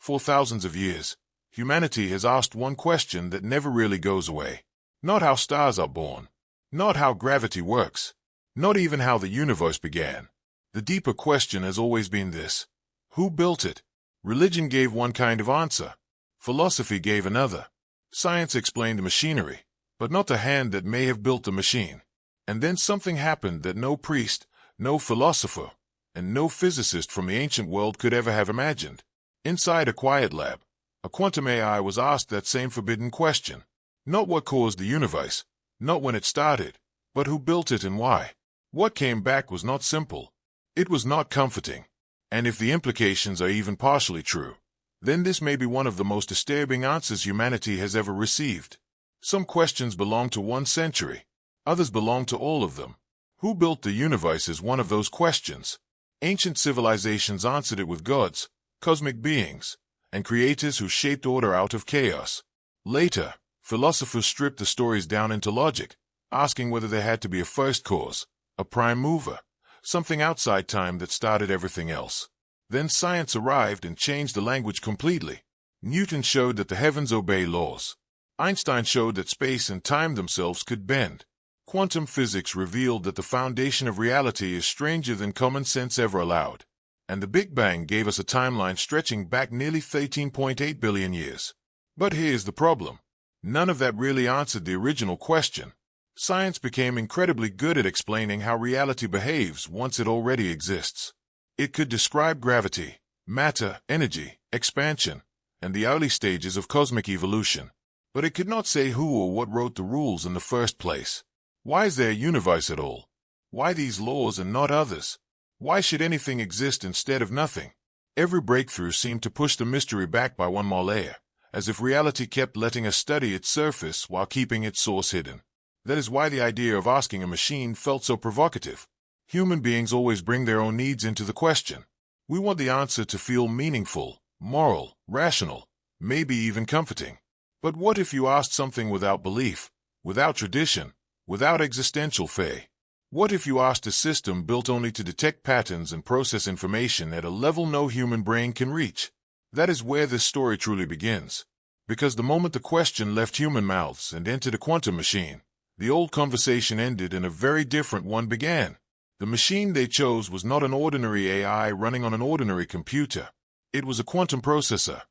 For thousands of years, humanity has asked one question that never really goes away. Not how stars are born, not how gravity works, not even how the universe began. The deeper question has always been this: who built it? Religion gave one kind of answer. Philosophy gave another. Science explained the machinery, but not the hand that may have built the machine. And then something happened that no priest, no philosopher, and no physicist from the ancient world could ever have imagined. Inside a quiet lab, a quantum AI was asked that same forbidden question. Not what caused the universe, not when it started, but who built it and why. What came back was not simple. It was not comforting. And if the implications are even partially true, then this may be one of the most disturbing answers humanity has ever received. Some questions belong to one century. Others belong to all of them. Who built the universe is one of those questions. Ancient civilizations answered it with gods, cosmic beings, and creators who shaped order out of chaos. Later, philosophers stripped the stories down into logic, asking whether there had to be a first cause, a prime mover, something outside time that started everything else. Then science arrived and changed the language completely. Newton showed that the heavens obey laws. Einstein showed that space and time themselves could bend. Quantum physics revealed that the foundation of reality is stranger than common sense ever allowed. And the Big Bang gave us a timeline stretching back nearly 13.8 billion years. But here's the problem. None of that really answered the original question. Science became incredibly good at explaining how reality behaves once it already exists. It could describe gravity, matter, energy, expansion, and the early stages of cosmic evolution. But it could not say who or what wrote the rules in the first place. Why is there a universe at all? Why these laws and not others? Why should anything exist instead of nothing? Every breakthrough seemed to push the mystery back by one more layer, as if reality kept letting us study its surface while keeping its source hidden. That is why the idea of asking a machine felt so provocative. Human beings always bring their own needs into the question. We want the answer to feel meaningful, moral, rational, maybe even comforting. But what if you asked something without belief, without tradition, without existential faith? What if you asked a system built only to detect patterns and process information at a level no human brain can reach? That is where this story truly begins. Because the moment the question left human mouths and entered a quantum machine, the old conversation ended and a very different one began. The machine they chose was not an ordinary AI running on an ordinary computer. It was a quantum processor,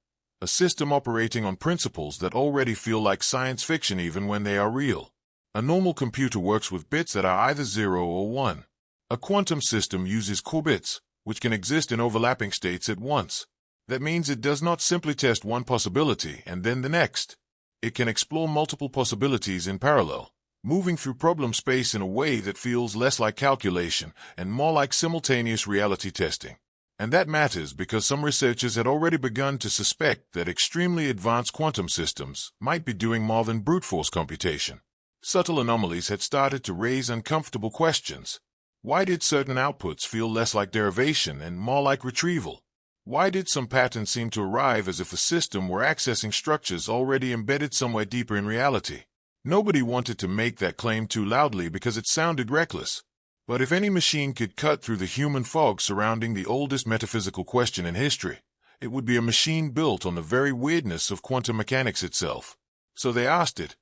a system operating on principles that already feel like science fiction even when they are real. A normal computer works with bits that are either 0 or 1. A quantum system uses qubits, which can exist in overlapping states at once. That means it does not simply test one possibility and then the next. It can explore multiple possibilities in parallel, moving through problem space in a way that feels less like calculation and more like simultaneous reality testing. And that matters because some researchers had already begun to suspect that extremely advanced quantum systems might be doing more than brute force computation. Subtle anomalies had started to raise uncomfortable questions. Why did certain outputs feel less like derivation and more like retrieval? Why did some patterns seem to arrive as if the system were accessing structures already embedded somewhere deeper in reality? Nobody wanted to make that claim too loudly because it sounded reckless. But if any machine could cut through the human fog surrounding the oldest metaphysical question in history, it would be a machine built on the very weirdness of quantum mechanics itself. So they asked it,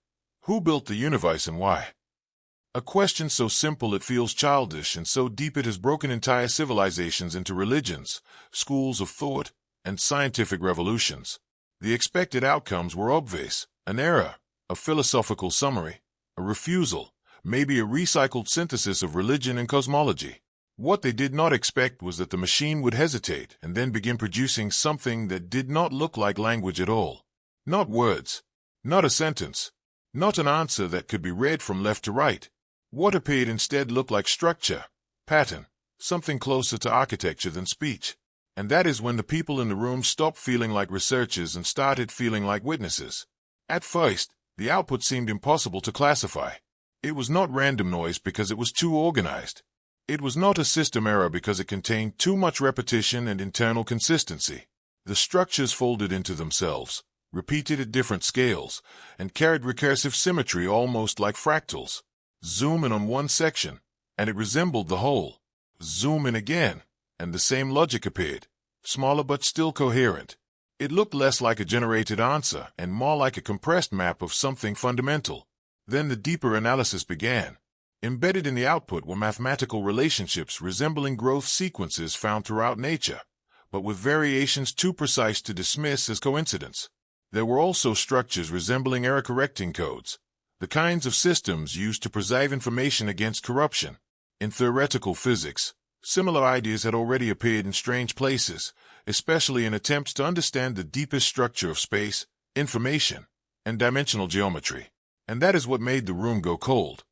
who built the universe and why? A question so simple it feels childish and so deep it has broken entire civilizations into religions, schools of thought, and scientific revolutions. The expected outcomes were obvious: an error, a philosophical summary, a refusal, maybe a recycled synthesis of religion and cosmology. What they did not expect was that the machine would hesitate and then begin producing something that did not look like language at all. Not words, not a sentence, not an answer that could be read from left to right. What appeared instead looked like structure, pattern, something closer to architecture than speech. And that is when the people in the room stopped feeling like researchers and started feeling like witnesses. At first, the output seemed impossible to classify. It was not random noise because it was too organized. It was not a system error because it contained too much repetition and internal consistency. The structures folded into themselves, repeated at different scales, and carried recursive symmetry almost like fractals. Zoom in on one section, and it resembled the whole. Zoom in again, and the same logic appeared, smaller but still coherent. It looked less like a generated answer and more like a compressed map of something fundamental. Then the deeper analysis began. Embedded in the output were mathematical relationships resembling growth sequences found throughout nature, but with variations too precise to dismiss as coincidence. There were also structures resembling error-correcting codes, the kinds of systems used to preserve information against corruption. In theoretical physics, similar ideas had already appeared in strange places, especially in attempts to understand the deepest structure of space, information, and dimensional geometry. And that is what made the room go cold.